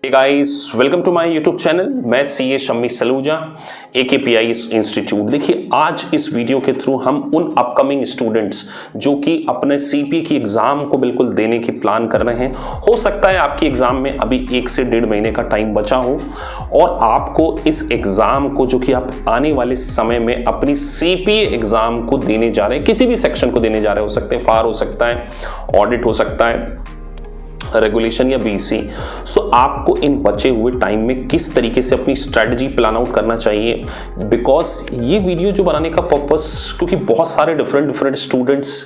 Hey guys, welcome to my YouTube channel. मैं CA Shammi Saluja AKPI institute. देखिए, आज इस वीडियो के थ्रू हम उन अपकमिंग स्टूडेंट्स जो कि अपने CPA की एग्ज़ाम को बिल्कुल देने की प्लान कर रहे हैं, हो सकता है आपकी एग्ज़ाम में अभी 1 से 1.5 महीने का टाइम बचा हो और आपको इस एग्ज़ाम को जो कि आप आने वाले समय में अपनी CPA एग्ज़ाम को देने जा रहे हैं, किसी भी सेक्शन को देने जा रहे हो सकते हैं, फार हो सकता है, ऑडिट हो सकता है, रेगुलेशन या BC। सो आपको इन बचे हुए टाइम में किस तरीके से अपनी स्ट्रेटजी प्लान आउट करना चाहिए, बिकॉज ये वीडियो जो बनाने का पर्पस, क्योंकि बहुत सारे डिफरेंट स्टूडेंट्स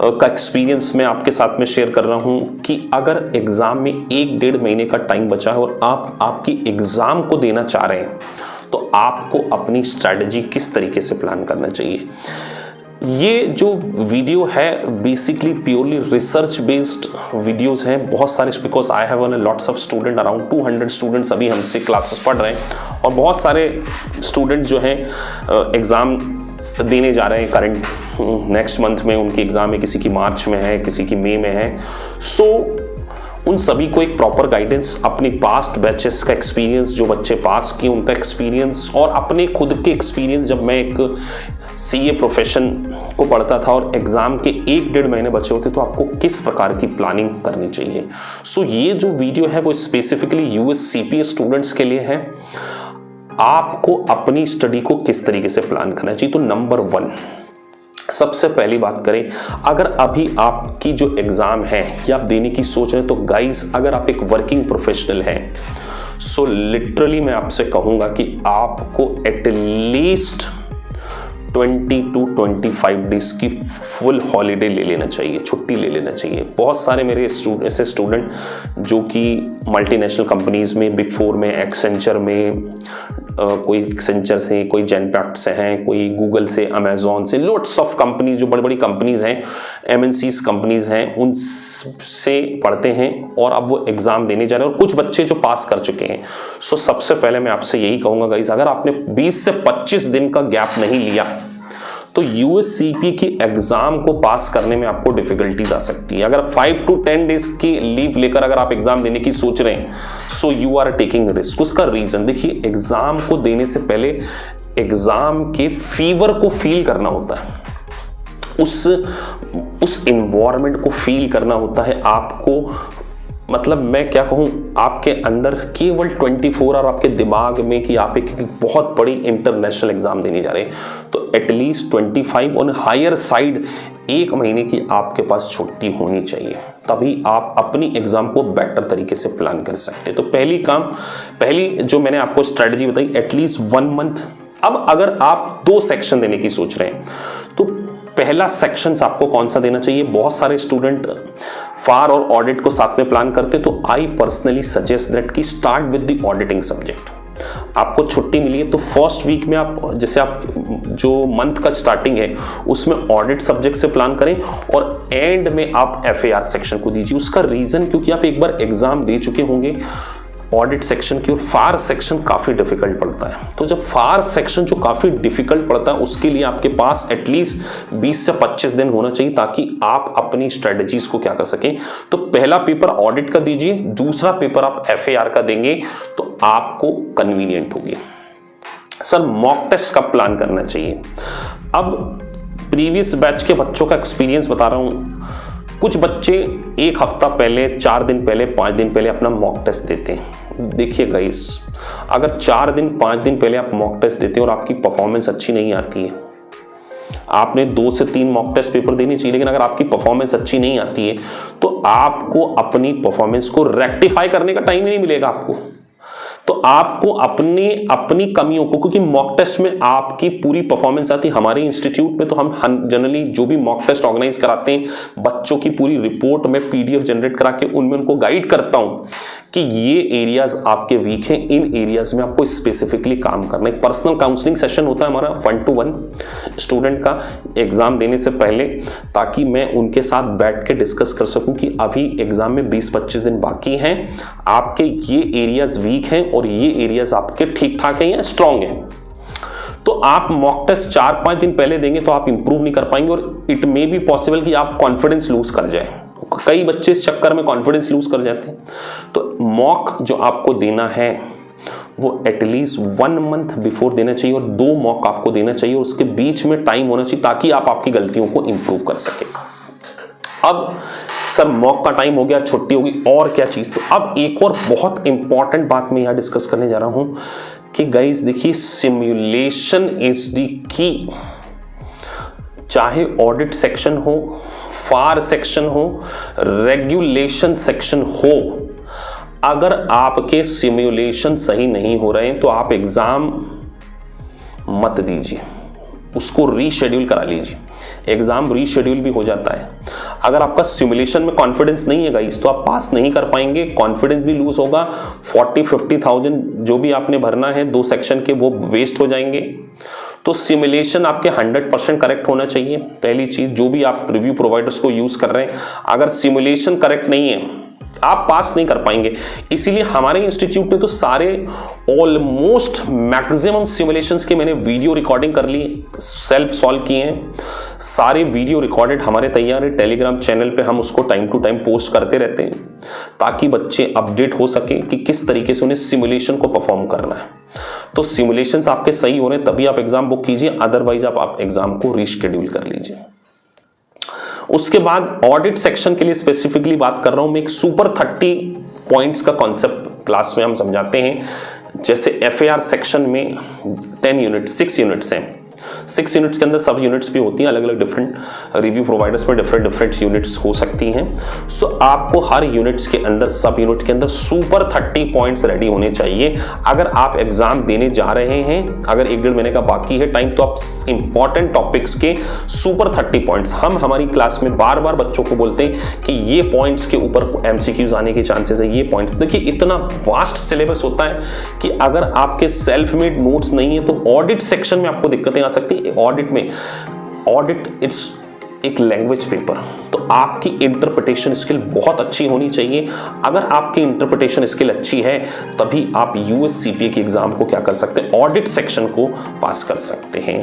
का एक्सपीरियंस मैं आपके साथ में शेयर कर रहा हूं कि अगर एग्जाम में 1-1.5 महीने का टाइम बचा है और आप आपकी एग्जाम को देना चाह रहे हैं, तो आपको अपनी स्ट्रेटजी किस तरीके से प्लान करना चाहिए। ये जो वीडियो है basically purely research based videos हैं, बहुत सारे, because I have lots of student, around 200 students अभी हमसे क्लासेस पढ़ रहे हैं और बहुत सारे स्टूडेंट जो हैं एग्ज़ाम देने जा रहे हैं करंट नेक्स्ट मंथ में। उनकी एग्ज़ाम है, किसी की मार्च में है, किसी की मई में है। सो उन सभी को एक प्रॉपर गाइडेंस, अपनी पास्ट बैचेस का एक्सपीरियंस, जो बच्चे पास किए उनका एक्सपीरियंस और अपने खुद के एक्सपीरियंस, जब मैं एक CA प्रोफेशन को पढ़ता था और एग्ज़ाम के 1-1.5 महीने बचे होते, तो आपको किस प्रकार की प्लानिंग करनी चाहिए। सो ये जो वीडियो है वो स्पेसिफिकली US CPA स्टूडेंट्स के लिए है। आपको अपनी स्टडी को किस तरीके से प्लान करना चाहिए। तो नंबर 1, सबसे पहली बात करें, अगर अभी आपकी जो एग्ज़ाम है या आप देने की सोच रहे हैं, तो गाइस, अगर आप एक वर्किंग प्रोफेशनल हैं, सो लिटरली मैं आपसे कहूँगा कि आपको एटलीस्ट 20 to 25 डेज की फुल हॉलीडे ले लेना चाहिए, छुट्टी ले लेना चाहिए। बहुत सारे मेरे ऐसे स्टूडेंट जो कि मल्टीनेशनल कंपनीज़ में, बिग 4 में, एक्सेंचर में, कोई एक्सेंचर से, कोई जेनपैक्ट से हैं, कोई गूगल से, अमेजोन से, लोट्स ऑफ कंपनीज जो बड़ी बड़ी कंपनीज़ हैं, MNCs कंपनीज़ हैं, उनसे पढ़ते हैं और अब वो एग्ज़ाम देने जा रहे हैं और कुछ बच्चे जो पास कर चुके हैं। सो सबसे पहले मैं आपसे यही कहूँगा गाइस, अगर आपने 20 से 25 दिन का गैप नहीं लिया तो US CPA की एग्जाम को पास करने में आपको डिफिकल्टीज आ सकती है। अगर 5 to 10 डेज की लीव लेकर अगर आप एग्जाम देने की सोच रहे हैं, so you are taking risk. उसका रीजन देखिए, एग्जाम को देने से पहले एग्जाम के फीवर को फील करना होता है, उस इन्वायरमेंट को फील करना होता है आपको। मतलब मैं क्या कहूँ, आपके अंदर केवल 24 आवर आपके दिमाग में कि आप एक बहुत बड़ी इंटरनेशनल एग्जाम देने जा रहे हैं, तो एटलीस्ट 25 ऑन हायर साइड 1 महीने की आपके पास छुट्टी होनी चाहिए, तभी आप अपनी एग्जाम को बेटर तरीके से प्लान कर सकते हैं। तो पहली जो मैंने आपको स्ट्रेटजी बताई, एटलीस्ट 1 मंथ। अब अगर आप 2 सेक्शन देने की सोच रहे हैं, तो पहला सेक्शन आपको कौन सा देना चाहिए। बहुत सारे स्टूडेंट फार और ऑडिट को साथ में प्लान करते, तो आई पर्सनली सजेस्ट दैट कि start with the auditing subject. आपको छुट्टी मिली है तो फर्स्ट वीक में आप, जैसे आप जो मंथ का स्टार्टिंग है उसमें ऑडिट सब्जेक्ट से प्लान करें और एंड में आप FAR सेक्शन को दीजिए। उसका रीजन, क्योंकि आप एक बार एग्जाम दे चुके होंगे ऑडिट सेक्शन की, और फार सेक्शन काफ़ी डिफिकल्ट पड़ता है। तो जब फार सेक्शन जो काफ़ी डिफिकल्ट पड़ता है, उसके लिए आपके पास एटलीस्ट 20 से 25 दिन होना चाहिए, ताकि आप अपनी स्ट्रेटजीज को क्या कर सकें। तो पहला पेपर ऑडिट का दीजिए, दूसरा पेपर आप FAR का देंगे, तो आपको कन्वीनियंट होगी। सर, मॉक टेस्ट कब प्लान करना चाहिए। अब प्रीवियस बैच के बच्चों का एक्सपीरियंस बता रहा हूँ। कुछ बच्चे 1 हफ्ता पहले, 4 दिन पहले, 5 दिन पहले अपना मॉक टेस्ट देते हैं। देखिए गाइस, अगर 4 दिन 5 दिन पहले आप मॉक टेस्ट देते हैं और आपकी परफॉर्मेंस अच्छी नहीं आती है, आपने 2 से 3 मॉक टेस्ट पेपर देने चाहिए, लेकिन अगर आपकी परफॉर्मेंस अच्छी नहीं आती है, तो आपको अपनी परफॉर्मेंस को रेक्टिफाई करने का टाइम ही नहीं मिलेगा आपको। तो आपको अपनी कमियों को, क्योंकि मॉक टेस्ट में आपकी पूरी परफॉर्मेंस आती है। हमारे इंस्टीट्यूट में तो हम जनरली जो भी मॉक टेस्ट ऑर्गेनाइज कराते हैं, बच्चों की पूरी रिपोर्ट में PDF जनरेट करा के उनमें उनको गाइड करता हूँ कि ये एरियाज आपके वीक हैं, इन एरियाज में आपको स्पेसिफिकली काम करना है। पर्सनल काउंसलिंग सेशन होता है हमारा 1-to-1 स्टूडेंट का एग्जाम देने से पहले, ताकि मैं उनके साथ बैठ के डिस्कस कर सकूं कि अभी एग्जाम में 20-25 दिन बाकी हैं, आपके ये एरियाज वीक हैं और ये एरियाज आपके ठीक ठाक हैं या स्ट्रांग हैं। तो आप मॉक टेस्ट 4-5 दिन पहले देंगे तो आप इंप्रूव नहीं कर पाएंगे और इट मे बी पॉसिबल कि आप कॉन्फिडेंस लूज कर जाए। कई बच्चे इस चक्कर में कॉन्फिडेंस लूज कर जाते हैं। तो मॉक जो आपको देना है वो एटलीस्ट 1 मंथ बिफोर देना चाहिए और 2 मॉक आपको देना चाहिए और उसके बीच में टाइम होना चाहिए ताकि आप आपकी गलतियों को इंप्रूव कर सके। अब सर मॉक का टाइम हो गया, छुट्टी होगी, और क्या चीज़? तो अब एक और बहुत इंपॉर्टेंट बात मैं यहाँ डिस्कस करने जा रहा हूँ कि गाइस देखिए, सिमुलेशन इज द की। चाहे ऑडिट सेक्शन हो, फार सेक्शन हो, रेगुलेशन सेक्शन हो, अगर आपके सिमुलेशन सही नहीं हो रहे हैं तो आप एग्जाम मत दीजिए, उसको रीशेड्यूल करा लीजिए। एग्जाम रीशेड्यूल भी हो जाता है। अगर आपका सिमुलेशन में कॉन्फिडेंस नहीं है गाइस तो आप पास नहीं कर पाएंगे, कॉन्फिडेंस भी लूज होगा, 40-50,000 जो भी आपने भरना है 2 सेक्शन के वो वेस्ट हो जाएंगे। तो सिमुलेशन आपके 100% करेक्ट होना चाहिए। पहली चीज, जो भी आप रिव्यू प्रोवाइडर्स को यूज कर रहे हैं, अगर सिमुलेशन करेक्ट नहीं है आप पास नहीं कर पाएंगे। इसीलिए हमारे इंस्टीट्यूट ने तो सारे ऑलमोस्ट मैक्सिमम सिमुलेशंस के मैंने वीडियो रिकॉर्डिंग कर ली, सेल्फ सॉल्व किए हैं। सारे वीडियो रिकॉर्डेड हमारे तैयार है, टेलीग्राम चैनल पे हम उसको टाइम टू टाइम पोस्ट करते रहते हैं ताकि बच्चे अपडेट हो सके कि किस तरीके से उन्हें सिमुलेशन को परफॉर्म करना है। तो सिमुलेशंस आपके सही हो रहे हैं तभी आप एग्जाम बुक कीजिए, अदरवाइज आप एग्जाम को रीशेड्यूल कर लीजिए। उसके बाद ऑडिट सेक्शन के लिए स्पेसिफिकली बात कर रहा हूं मैं, एक सुपर 30 पॉइंट्स का कॉन्सेप्ट क्लास में हम समझाते हैं। जैसे FAR सेक्शन में 10 यूनिट 6 यूनिट्स हैं, 6 यूनिट्स के अंदर सब यूनिट्स भी होती हैं, अलग अलग डिफरेंट रिव्यू प्रोवाइडर्स में डिफरेंट यूनिट्स हो सकती हैं। सो आपको हर यूनिट्स के अंदर, सब यूनिट के अंदर सुपर 30 पॉइंट्स रेडी होने चाहिए। अगर आप एग्जाम देने जा रहे हैं, अगर 1-1.5 महीने का बाकी है टाइम, तो आप इंपॉर्टेंट टॉपिक्स के सुपर 30 पॉइंट्स, हम हमारी क्लास में बार बार बच्चों को बोलते हैं कि ये पॉइंट्स के ऊपर MCQs आने के चांसेस है। ये पॉइंट्स देखिए, इतना वास्ट सिलेबस होता है कि अगर आपके सेल्फ मेड नोट्स नहीं है तो ऑडिट सेक्शन में आपको दिक्कतें आ सकती है। ऑडिट में, ऑडिट इट्स एक लैंग्वेज पेपर, तो आपकी इंटरप्रिटेशन स्किल बहुत अच्छी होनी चाहिए। अगर आपकी इंटरप्रिटेशन स्किल अच्छी है तभी आप USCPA के एग्जाम को क्या कर सकते हैं, ऑडिट सेक्शन को पास कर सकते हैं।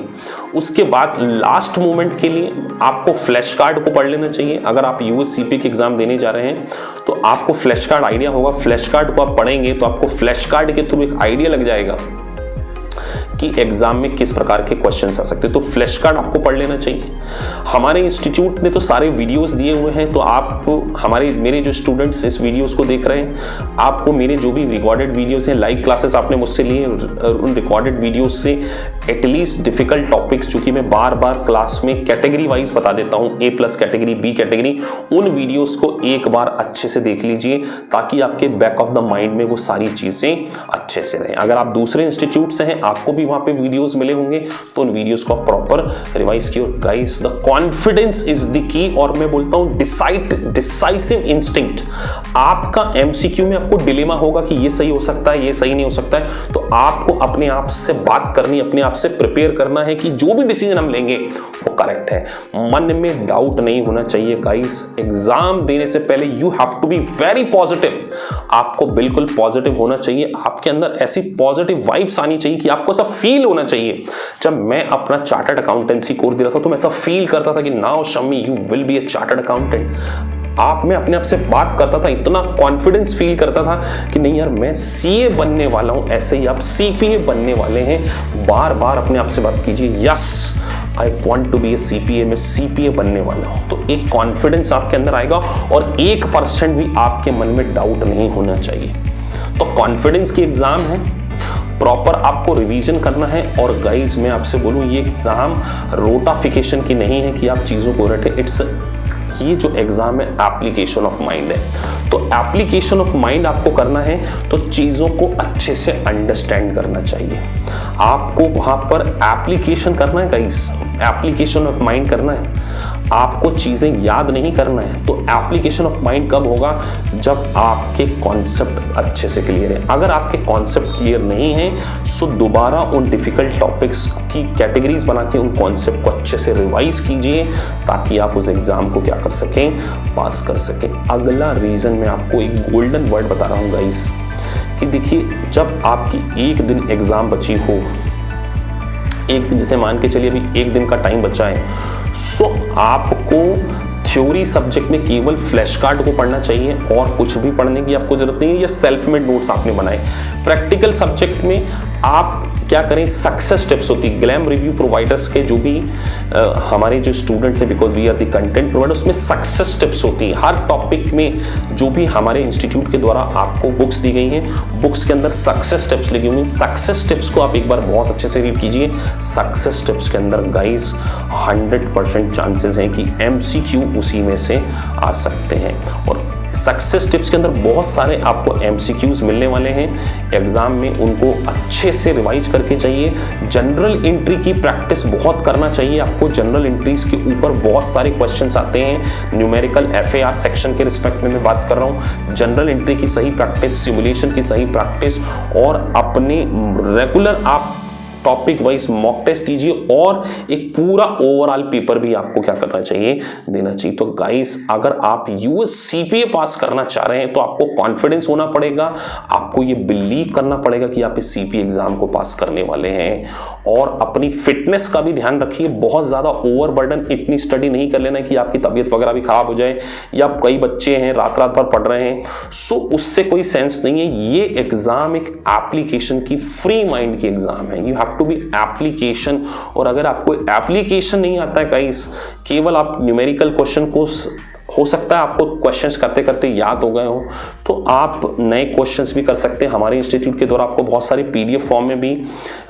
उसके बाद लास्ट मोमेंट के लिए आपको फ्लैश कार्ड को पढ़ लेना चाहिए। अगर आप USCPA के एग्जाम देने जा रहे हैं तो आपको फ्लैश कार्ड आइडिया होगा, फ्लैश कार्ड को आप पढ़ेंगे तो आपको फ्लैश कार्ड के थ्रू एक आइडिया लग जाएगा कि एग्जाम में किस प्रकार के क्वेश्चंस आ सकते हैं। तो फ्लैश कार्ड आपको पढ़ लेना चाहिए। हमारे इंस्टीट्यूट ने तो सारे वीडियोस दिए हुए हैं, तो आप मेरे जो स्टूडेंट्स इस वीडियोस को देख रहे हैं, आपको मेरे जो भी रिकॉर्डेड वीडियोस हैं, लाइव क्लासेस आपने मुझसे लिए, उन रिकॉर्डेड वीडियोस से एटलीस्ट डिफिकल्ट टॉपिक्स, चूंकि मैं बार बार क्लास में कैटेगरी वाइज बता देता हूँ, A+ कैटेगरी, B कैटेगरी, उन वीडियोस को एक बार अच्छे से देख लीजिए ताकि आपके बैक ऑफ द माइंड में वो सारी चीजें अच्छे से रहें। अगर आप दूसरे इंस्टीट्यूट से हैं, आपको भी वहां पे वीडियोस मिले होंगे, तो उन वीडियोस को प्रॉपर रिवाइज किए। Guys, the confidence is the key, और मैं बोलता हूं डिसाइसिव इंस्टिंक्ट। आपका MCQ में आपको डिलेमा होगा कि ये सही हो सकता है, ये सही नहीं हो सकता है, तो आपको अपने आप से बात करनी, अपने आप से प्रिपेयर करना है कि जो भी डिसीजन हम लेंगे वो करेक्ट है। मन में डाउट नहीं होना चाहिए गाइस। एग्जाम देने से पहले you have to be very positive. आपको बिल्कुल पॉजिटिव होना चाहिए, आपके अंदर ऐसी पॉजिटिव वाइब्स आनी चाहिए कि आपको ऐसा फील होना चाहिए। जब मैं अपना चार्टर्ड अकाउंटेंसी कोर्स दे रहा था तो मैं ऐसा फील करता था कि now Shammi you will be A chartered accountant. मैं अपने आप से बात करता था, इतना कॉन्फिडेंस फील करता था कि नहीं यार, मैं CA बनने वाला हूं। ऐसे ही आप CPA बनने वाले हैं। बार बार अपने आप से बात कीजिए, yes I want to be a CPA, मैं CPA बनने वाला हूं। तो एक कॉन्फिडेंस आपके अंदर आएगा और 1% भी आपके मन में डाउट नहीं होना चाहिए। तो कॉन्फिडेंस की एग्जाम है, प्रॉपर आपको रिवीजन करना है। और गाइज, मैं आपसे बोलूं, ये एग्जाम रोटाफिकेशन की नहीं है कि आप चीजों को रटें। ये जो एग्जाम है एप्लीकेशन ऑफ माइंड है। तो एप्लीकेशन ऑफ माइंड आपको करना है तो चीजों को अच्छे से अंडरस्टैंड करना चाहिए। आपको वहां पर एप्लीकेशन करना है गाइस, एप्लीकेशन ऑफ माइंड करना है। आपको चीजें याद नहीं करना है। तो एप्लीकेशन ऑफ माइंड कब होगा, जब आपके कॉन्सेप्ट अच्छे से क्लियर है। अगर आपके कॉन्सेप्ट क्लियर नहीं है तो दोबारा उन डिफिकल्ट टॉपिक्स की कैटेगरीज बना के उन कॉन्सेप्ट को अच्छे से रिवाइज कीजिए ताकि आप उस एग्जाम को क्या कर सकें, पास कर सकें। अगला रीजन मैं आपको एक गोल्डन वर्ड बता रहा हूं गाइस, कि देखिए, जब आपकी एक दिन एग्जाम बची हो, एक दिन जैसे मान के चलिए अभी एक दिन का टाइम बचा है, सो आपको थ्योरी सब्जेक्ट में केवल फ्लैश कार्ड को पढ़ना चाहिए और कुछ भी पढ़ने की आपको जरूरत नहीं है, या सेल्फ मेड नोट्स आपने बनाए। प्रैक्टिकल सब्जेक्ट में आप क्या करें, सक्सेस टिप्स होती है ग्लैम रिव्यू प्रोवाइडर्स के, जो भी हमारे जो स्टूडेंट्स हैं, because we are the content provider, उसमें सक्सेस टिप्स होती है। हर टॉपिक में जो भी हमारे इंस्टीट्यूट के द्वारा आपको बुक्स दी गई हैं, बुक्स के अंदर सक्सेस टिप्स लिखी हुई। सक्सेस टिप्स को आप एक बार बहुत अच्छे से रीड कीजिए। सक्सेस टिप्स के अंदर गाइस 100% चांसेस हैं कि MCQ उसी में से आ सकते हैं, और सक्सेस टिप्स के अंदर बहुत सारे आपको MCQs मिलने वाले हैं एग्जाम में, उनको अच्छे से रिवाइज करके चाहिए। जनरल एंट्री की प्रैक्टिस बहुत करना चाहिए आपको। जनरल एंट्रीज के ऊपर बहुत सारे क्वेश्चंस आते हैं, न्यूमेरिकल FAR सेक्शन के रिस्पेक्ट में मैं बात कर रहा हूँ। जनरल एंट्री की सही प्रैक्टिस, सिमुलेशन की सही प्रैक्टिस, और अपने रेगुलर आप टॉपिक वाइज मॉक टेस्ट दीजिए, और एक पूरा ओवरऑल पेपर भी आपको क्या करना चाहिए, देना चाहिए। तो गाइस, अगर आप US CPA पास करना चाह रहे हैं तो आपको कॉन्फिडेंस होना पड़ेगा, आपको ये बिलीव करना पड़ेगा कि आप इस CPA एग्जाम को पास करने वाले हैं, और अपनी फिटनेस का भी ध्यान रखिए। बहुत ज़्यादा ओवरबर्डन इतनी स्टडी नहीं कर लेना कि आपकी तबीयत वगैरह भी खराब हो जाए, या कई बच्चे हैं रात रात भर पढ़ रहे हैं, सो उससे कोई सेंस नहीं है। ये एग्जाम एक एप्लीकेशन की, फ्री माइंड की एग्जाम है। You have to be application, और अगर आपको एप्लीकेशन नहीं आता है गाइस, केवल आप न्यूमेरिकल क्वेश्चन को, हो सकता है आपको क्वेश्चंस करते करते याद हो गए हो, तो आप नए क्वेश्चंस भी कर सकते हैं। हमारे इंस्टीट्यूट के द्वारा आपको बहुत सारे PDF फॉर्म में भी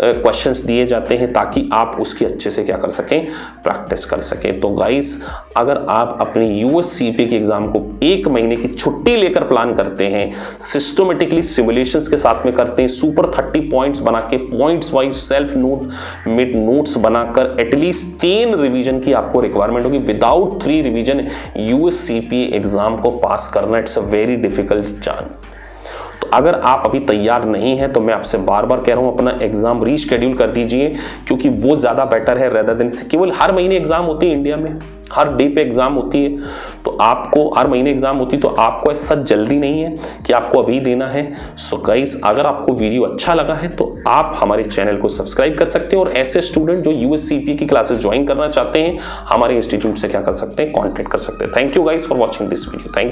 क्वेश्चंस दिए जाते हैं, ताकि आप उसकी अच्छे से क्या कर सकें, प्रैक्टिस कर सकें। तो गाइस, अगर आप अपनी US CPA के एग्जाम को 1 महीने की छुट्टी लेकर प्लान करते हैं, सिस्टमेटिकली सिमुलेशंस के साथ में करते हैं, सुपर 30 पॉइंट्स बना के, points wise self made notes बनाकर, एटलीस्ट 3 रिवीजन की आपको रिक्वायरमेंट होगी। Without 3 revision US CPA exam को पास करना, it's a very difficult chance. तो अगर आप अभी तैयार नहीं हैं तो मैं आपसे बार बार कह रहा हूं, अपना एग्जाम रीशेड्यूल कर दीजिए, क्योंकि वो ज्यादा बेटर है रेदर देन केवल हर महीने एग्जाम होती है इंडिया में, हर डे पे एग्जाम होती है, तो आपको हर महीने एग्जाम होती है, तो आपको ऐसा जल्दी नहीं है कि आपको अभी देना है। सो गाइस, अगर आपको वीडियो अच्छा लगा है तो आप हमारे चैनल को सब्सक्राइब कर सकते हैं, और ऐसे स्टूडेंट जो US CPA की क्लासेस ज्वाइन करना चाहते हैं, हमारे इंस्टीट्यूट से क्या कर सकते हैं, कॉन्टेक्ट कर सकते हैं। Thank you guys for watching this video. Thank you.